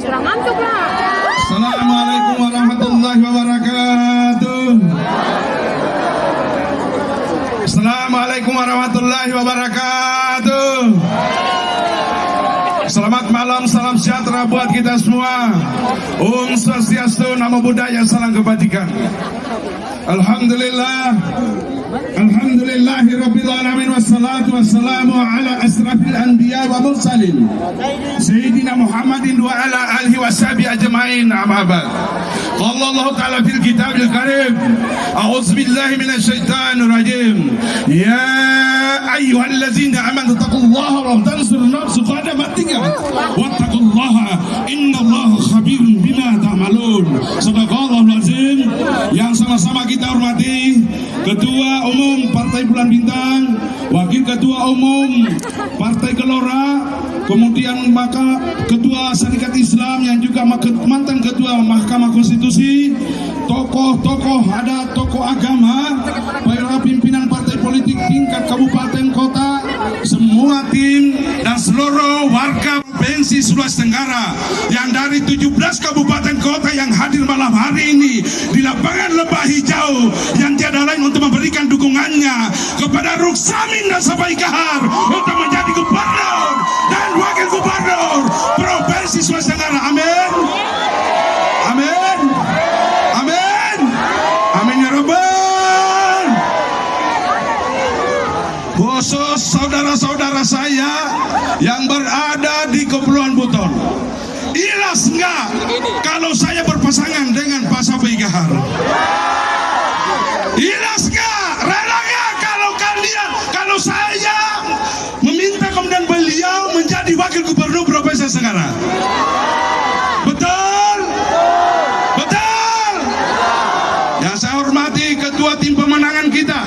Serang ngantuk lah. Assalamualaikum warahmatullahi wabarakatuh. Assalamualaikum warahmatullahi wabarakatuh. Selamat malam, salam sejahtera buat kita semua. Om Swastiastu, Namo Buddhaya, salam kebajikan. Alhamdulillah, alhamdulillahi rabbil alamin, wassalatu wassalamu ala asrafil anbiya wa mursalin Sayyidina Muhammadin wa ala alihi wa sahbihi ajma'in, amma ba'd. Qala Allah ta'ala fil kitabil karim, a'udzu billahi minasy syaithanir rajim. Ya ayyuhallazina amanu taqullaha wa tansur nafsu qadamatika wattaqullaha innallaha khabirun bima ta'malun. Sadaqallahul azim. Yang sama-sama kita hormati Ketua Umum Partai Bulan Bintang, Wakil Ketua Umum Partai Gelora, kemudian maka Ketua Syarikat Islam yang juga mantan Ketua Mahkamah Konstitusi, tokoh-tokoh, ada tokoh agama, para pimpinan partai politik tingkat kabupaten kota, semua tim dan seluruh warga provinsi Sulawesi Tenggara yang dari 17 kabupaten kota yang hadir malam hari ini di lapangan Lembah Hijau, yang tiada lain untuk memberikan dukungannya kepada Ruksamin dan Sapai Kahar untuk menjadi gubernur dan wakil gubernur provinsi Sulawesi Tenggara. Amin. Amin. Amin. Amin ya Rabbal. Khusus saudara-saudara saya yang berada di Kepulauan Buton, ikhlas enggak kalau saya berpasangan dengan Pak Sapai Kahar? Ikhlas enggak? Rela enggak kalau saya meminta kemudian beliau menjadi wakil gubernur provinsi Tenggara? Betul? Betul? Yang saya hormati Ketua Tim Pemenangan kita,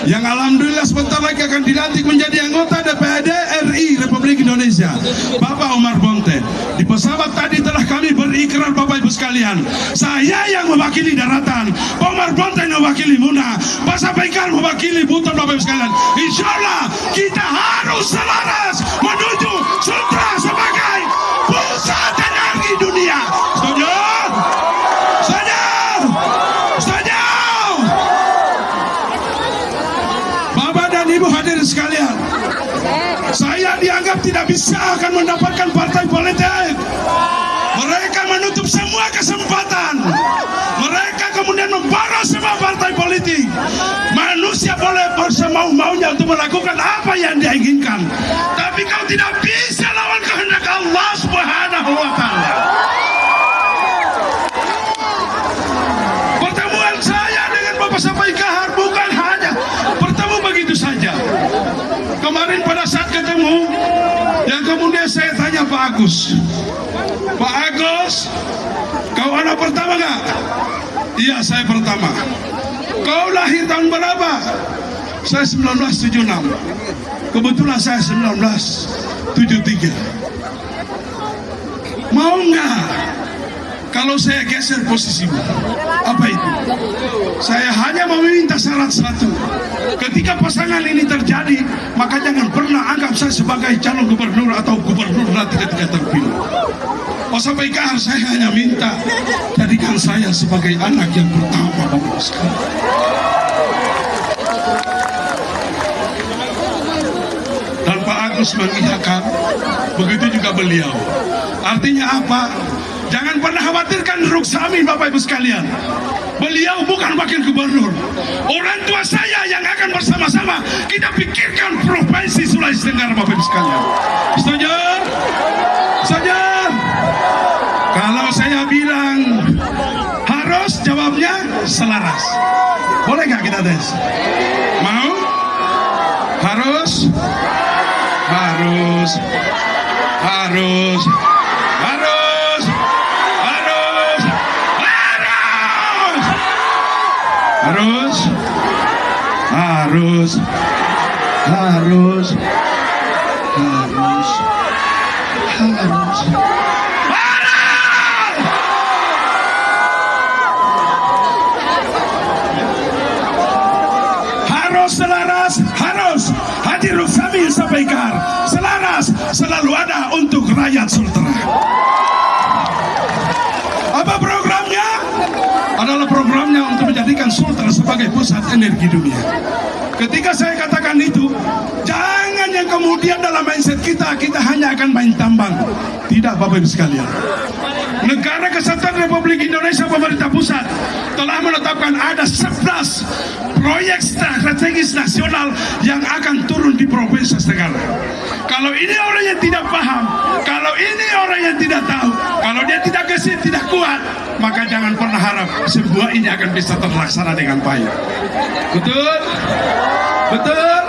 yang alhamdulillah sebentar lagi akan dilantik menjadi anggota DPRD RI Republik Indonesia, Bapak Omar Bonte. Di pesawat tadi telah kami berikrar, Bapak Ibu sekalian, saya yang mewakili daratan, Pak Omar Bonte yang mewakili Muna, Pak Sapai Kahar mewakili Buton. Bapak Ibu sekalian, insya Allah kita harus selaras menuju Sutra sebagai pusat energi dunia. Setuju? Setuju? Setuju? Bapak dan Ibu hadirin sekalian, saya dianggap tidak bisa akan mendapatkan partai politik. Mereka menutup semua kesempatan. Mereka kemudian membalas semua partai politik. Manusia boleh bersemau-maunya untuk melakukan apa yang dia inginkan, tapi kau tidak bisa lawan kehendak Allah Subhanahu wa Ta'ala. Pertemuan saya dengan Bapak Sapai Kahar bukan hanya bertemu begitu saja. Kemarin pada saat ketemu, yang kemudian saya tanya Pak Agus, Pak Agus, kau anak pertama nggak? Iya, saya pertama. Kau lahir tahun berapa? Saya 1976. Kebetulan saya 1973. Mau nggak kalau saya geser posisimu? Apa itu? Saya hanya meminta syarat satu. Ketika pasangan ini terjadi, maka jangan pernah anggap saya sebagai calon gubernur atau gubernur nanti ketika terpilih. Pak Sapai Kahar, saya hanya minta jadikan saya sebagai anak yang pertama, Bapak sekalian. Dan Pak Agus mengiyakan, begitu juga beliau. Artinya apa? Jangan pernah khawatirkan Ruksamin, Bapak Ibu sekalian. Beliau bukan wakil gubernur. Orang tua saya yang akan bersama-sama kita pikirkan provinsi Sulawesi Tenggara, Bapak Ibu sekalian. Setuju? Setuju? Kalau saya bilang harus, jawabnya selaras. Boleh nggak kita tes? Mau? Harus? Harus. Harus. Harus. Harus. Harus. Harus. Harus. Harus. Harus. Selaras, harus hadir Ruksamin Sapai Kahar, selaras selalu ada untuk rakyat Sultera. pusat energi dunia. Ketika saya katakan itu, jangan yang kemudian dalam mindset kita hanya akan main tambang. Tidak, Bapak Ibu sekalian. Negara Kesatuan Republik Indonesia, pemerintah pusat telah menetapkan ada 11 proyek strategis nasional yang akan turun di provinsi negara. Kalau ini orang yang tidak paham, kalau ini orang yang tidak tahu, kalau dia tidak gesit, tidak kuat, maka jangan pernah harap semua ini akan bisa terlaksana dengan baik. Betul? Betul?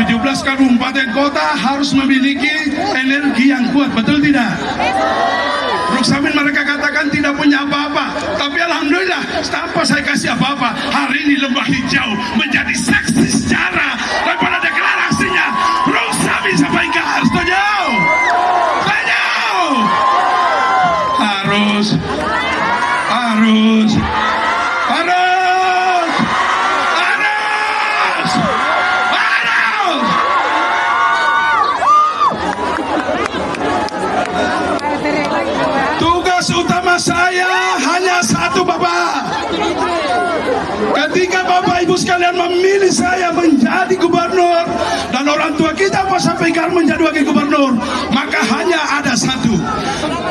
17 kabupaten kota harus memiliki energi yang kuat, betul tidak? Ruksamin mereka katakan tidak punya apa-apa, tapi alhamdulillah tanpa saya kasih apa-apa, hari ini Lembah Hijau menjadi saksi sejarah daripada deklarasinya Ruksamin sampaikan. Setuju? Setuju? Harus utama saya hanya satu, Bapak. Ketika Bapak Ibu sekalian memilih saya menjadi gubernur dan orang tua kita Pak sampaikan menjadi wakil gubernur, maka hanya ada satu.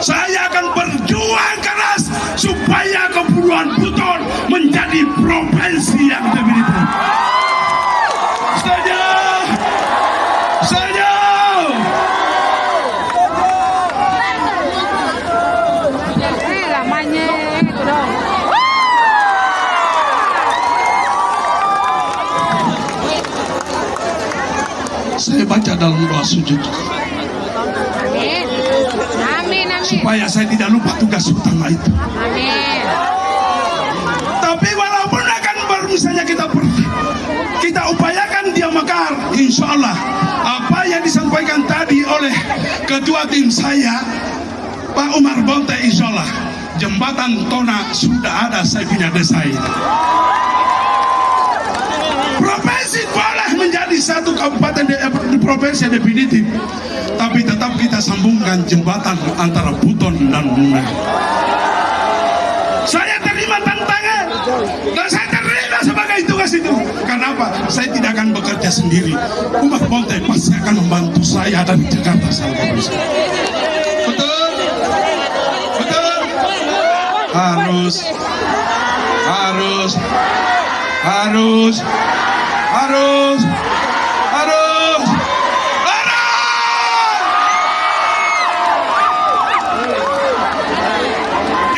Saya akan berjuang keras supaya Kepulauan Buton menjadi provinsi yang definitif. Setuju? Setuju? Saya baca dalam doa sujud. Amin. Amin, amin. Supaya saya tidak lupa tugas utama itu. Amin. Tapi walaupun akan misalnya kita upayakan dia mekar, insya Allah apa yang disampaikan tadi oleh ketua tim saya Pak Umar Bonte, insya Allah jembatan Tona sudah ada, saya punya desain. Provinsi boleh menjadi satu kabupaten di provinsi definitif, tapi tetap kita sambungkan jembatan antara Buton dan Muna. Saya terima tantangan dan saya terima sebagai tugas itu. Kenapa? Saya tidak akan bekerja sendiri. Umar Bonte pasti akan membantu saya dari Jakarta. Betul? Betul? Harus.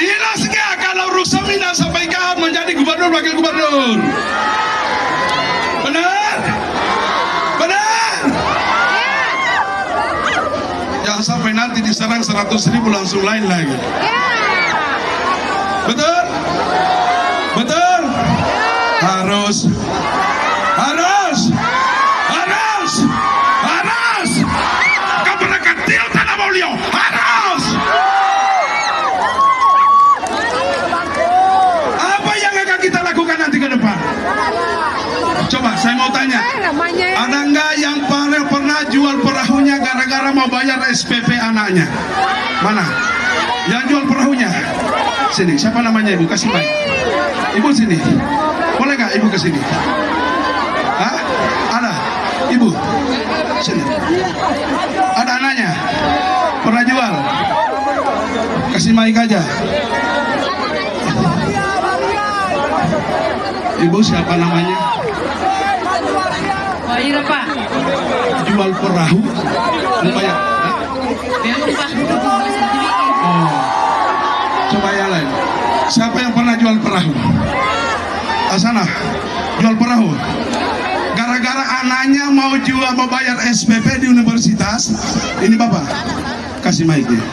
Jelas gak kalau Ruksamin sampaikan menjadi gubernur wakil gubernur? Benar? Benar? Jangan sampai nanti diserang 100.000 langsung lain lagi. Betul? Betul? Harus keberkatian tanah mulia harus. Apa yang akan kita lakukan nanti ke depan? Coba saya mau tanya, ada nggak yang pernah jual perahunya gara-gara mau bayar SPP anaknya? Mana? Yang jual perahunya? Sini, siapa namanya Ibu? Kasih mic. Ibu sini. Boleh nggak Ibu ke sini? Hah? Ada? Ibu? Sini. Ada anaknya? Pernah jual? Kasih mic aja. Ibu siapa namanya? Oh iya Pak. Jual perahu? Lumayan. Oh. Coba yang lain. Siapa yang pernah jual perahu? Sana, jual perahu. Gara-gara anaknya mau bayar SPP di universitas. Ini Bapak, kasih mic dia.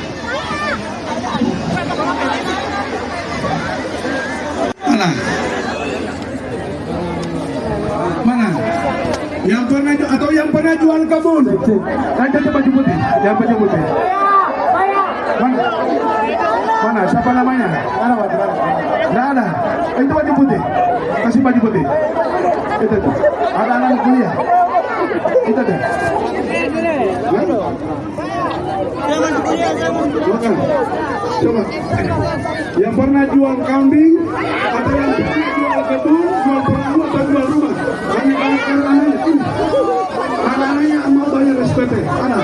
Mana? Mana? Yang pernah atau yang pernah jual kebun? Ada baju putih, yang baju putih. Mana? Mana? Siapa namanya? Nggak ada. Itu baju putih. Kasih baju putih. Itu. Ada anak kuliah. Kita deh. Silakan. Coba. Yang pernah jual kambing atau yang pernah jual kebun, jual perahu atau jual rumah. Banyak anak-anaknya. Anak-anaknya mau bayar SPP. Anak.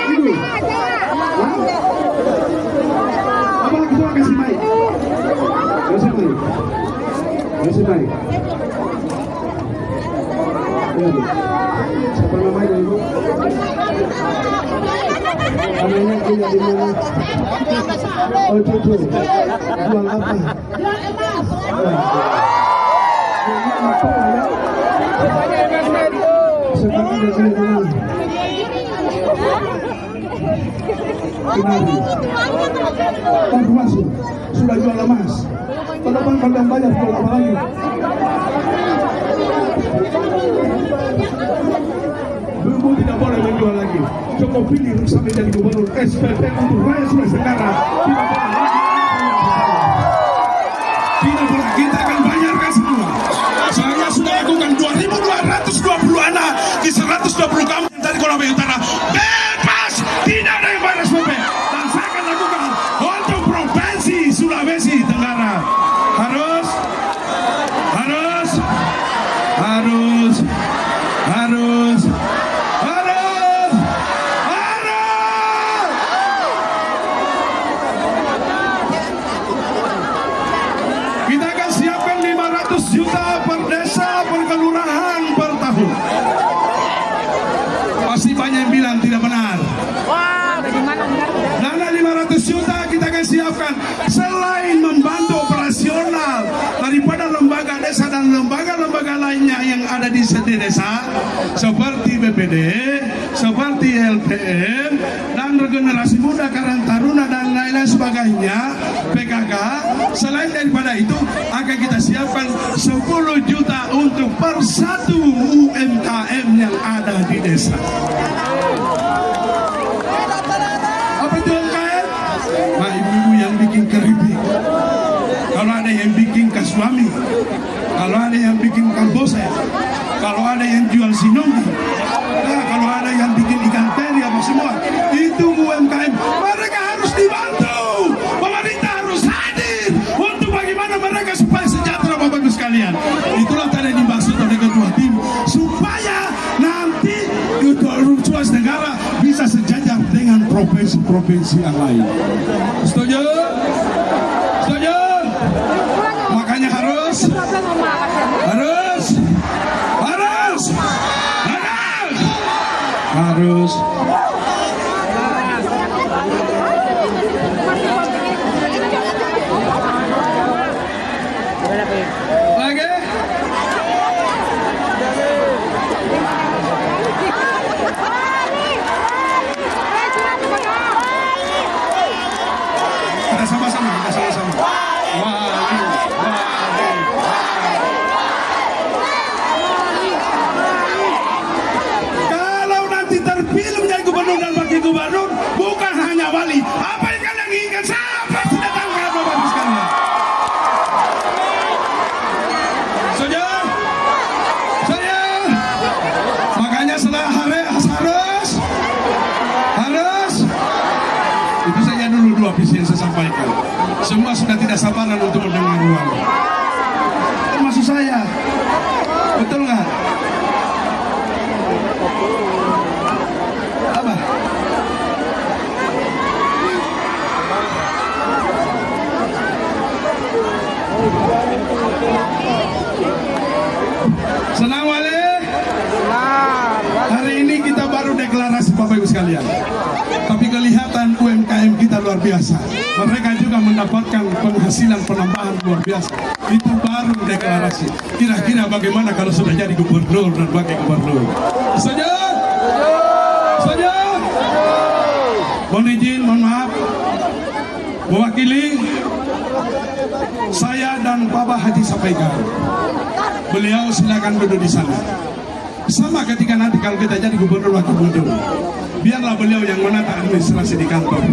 Ibu. Apa kita kasih mic? Kasih mic. Kasih mic. Siapa namanya ibu? Namanya punya di mana? Oh cucu. Jual apa? Jual emas. Sekarang dia beli mana? Oh emas sudah jual emas. Ke depan kalian bayar jual apa lagi? Ibu tidak boleh menjual lagi. Cukup pilih sampai jadi gubernur. SPP untuk rakyat Sulawesi Tenggara. Tidak boleh. Kita akan bayarkan semua. Saya sudah lakukan 2.220 anak di 120 kampung dari Kolombo Utara. Bebas. Tidak ada yang bayar SPP. Dan saya akan lakukan untuk provinsi Sulawesi Tenggara. Harus. Kita akan siapkan 500 juta per desa, per kelurahan, per tahun. Pasti banyak yang bilang tidak benar. Wah, bagaimana? Dana 500 juta kita akan siapkan. Selain membantu operasional daripada lembaga desa dan lembaga-lembaga lainnya yang ada di desa, seperti BPD, seperti LPM, dan regenerasi muda, Karang Taruna, dan lain-lain sebagainya, PKK. Selain daripada itu, akan kita siapkan 10 juta untuk per satu UMKM yang ada di desa. Apa itu UMKM? Nah, ibu-ibu yang bikin keripik, kalau ada yang bikin kasuami, kalau ada yang bikin kambose, kalau ada yang jual sinonggi, nah, kalau ada yang bikin ikan teri apa semua, itu UMKM. Mereka harus dibantu. Pemerintah harus hadir untuk bagaimana mereka supaya sejahtera Bapak Ibu sekalian. Itulah tadi dimaksud oleh Ketua Tim, supaya nanti Sulawesi Tenggara bisa sejajar dengan provinsi-provinsi yang lain. Setuju? Setuju? Makanya harus. Lagi? Kita sama-sama. Kalau nanti terpilih menjadi gubernur dan wakil gubernur, bukan hanya wali. Apa yang kalian inginkan? Siapa sudah tahu kan Bapak Ibu sekalian? Makanya setelah harus itu saja dulu dua visi yang saya sampaikan. Semua sudah tidak sabaran untuk mendengar ruang. Termasuk saya. Betul nggak? Apa? Senang wali? Hari ini kita baru deklarasi Bapak Ibu sekalian. Tapi kelihatan UMKM kita luar biasa. Mereka juga mendapatkan penghasilan penambahan luar biasa. Itu baru deklarasi. Kira-kira bagaimana kalau sudah jadi gubernur dan wakil gubernur? Setuju? Setuju? Mohon izin, mohon maaf. Mewakili saya dan Bapak Haji sampaikan. Beliau silakan duduk di sana. Sama ketika nanti kalau kita jadi gubernur wakil gubernur, biarlah beliau yang menata administrasi di kantor,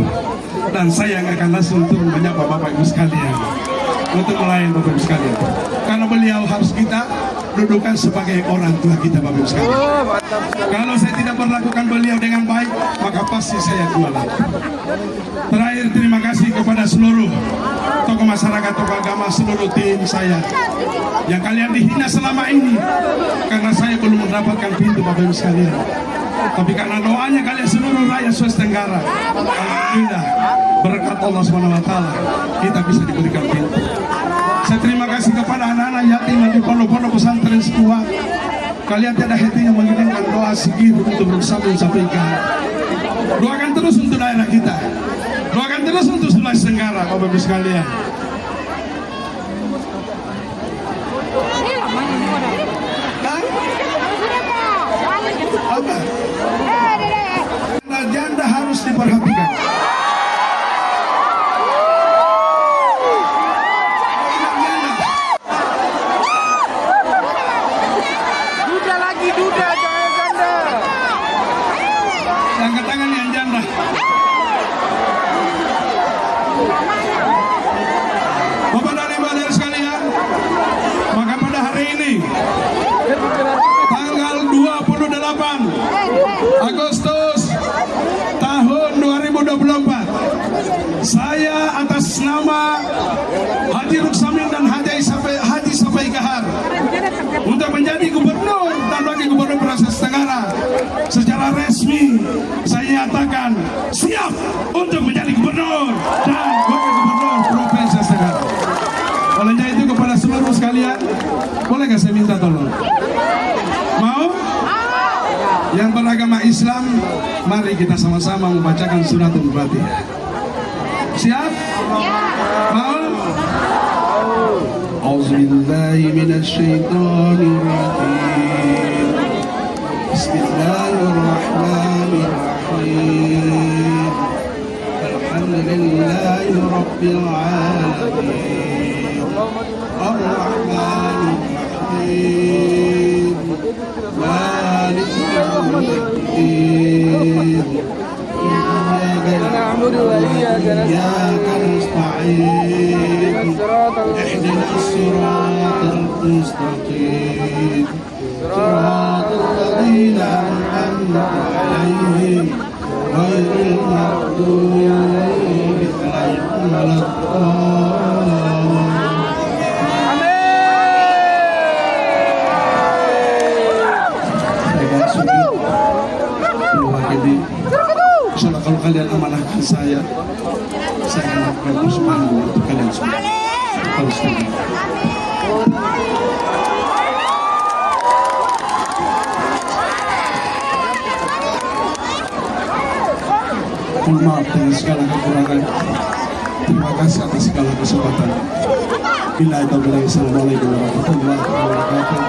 dan saya yang akan langsung turun menyapa Bapak Ibu sekalian untuk melayani Bapak Ibu sekalian. Karena beliau harus kita dudukan sebagai orang tua kita Bapak Ibu sekalian. Kalau saya tidak perlakukan beliau dengan baik, maka pasti saya jualan. Terakhir, terima kasih kepada seluruh tokoh masyarakat, tokoh agama, seluruh tim saya yang kalian dihina selama ini karena saya belum mendapatkan pintu Bapak Ibu sekalian. Tapi karena doanya kalian seluruh rakyat Sulawesi Tenggara, alhamdulillah berkat Allah SWT kita bisa diberikan pintu. Saya terima kasih kepada anak-anak yatim di pondok-pondok pesantren semua. Kalian tiada hentinya mengirimkan doa segitu untuk bersambung sampai ke. Doakan terus untuk daerah kita. Doakan terus untuk Sulawesi Tenggara, Bapak Ibu sekalian. Apa? Janda harus diperhatikan. Duda lagi, duda, jangan janda. Angkat tangan yang janda. Bapak dan Ibu hadirin sekalian, maka pada hari ini tanggal 28 Agustus tahun 2024, saya atas nama Haji Ruksamin dan Haji Sapai Kahar untuk menjadi gubernur dan wakil gubernur Sulawesi Tenggara secara resmi saya nyatakan siap untuk menjadi gubernur dan wakil gubernur Provinsi Sulawesi Tenggara. Olehnya itu kepada seluruh sekalian, boleh gak saya minta tolong? Mau? Yang beragama Islam, mari kita sama-sama membacakan suratul Fatihah. Siap? Mau? Auzubillahi minasyaitonirrajim. Bismillahirrahmanirrahim. Alhamdulillahi rabbil alamin. Ar-Rahmanir-Rahim. Malik yaumiddin. نعبد وإياك نستعين. اهدنا الصراط المستقيم. صراط الذين أنعمت عليهم غير المغضوب عليهم ولا الضالين. Insyaallah kalau kalian amanahkan saya akan lakukan persembahan untuk kalian semua. Mohon maaf dengan segala kekurangan. Terima kasih atas segala kesempatan. Bila itu bilang assalamualaikum warahmatullahi wabarakatuh.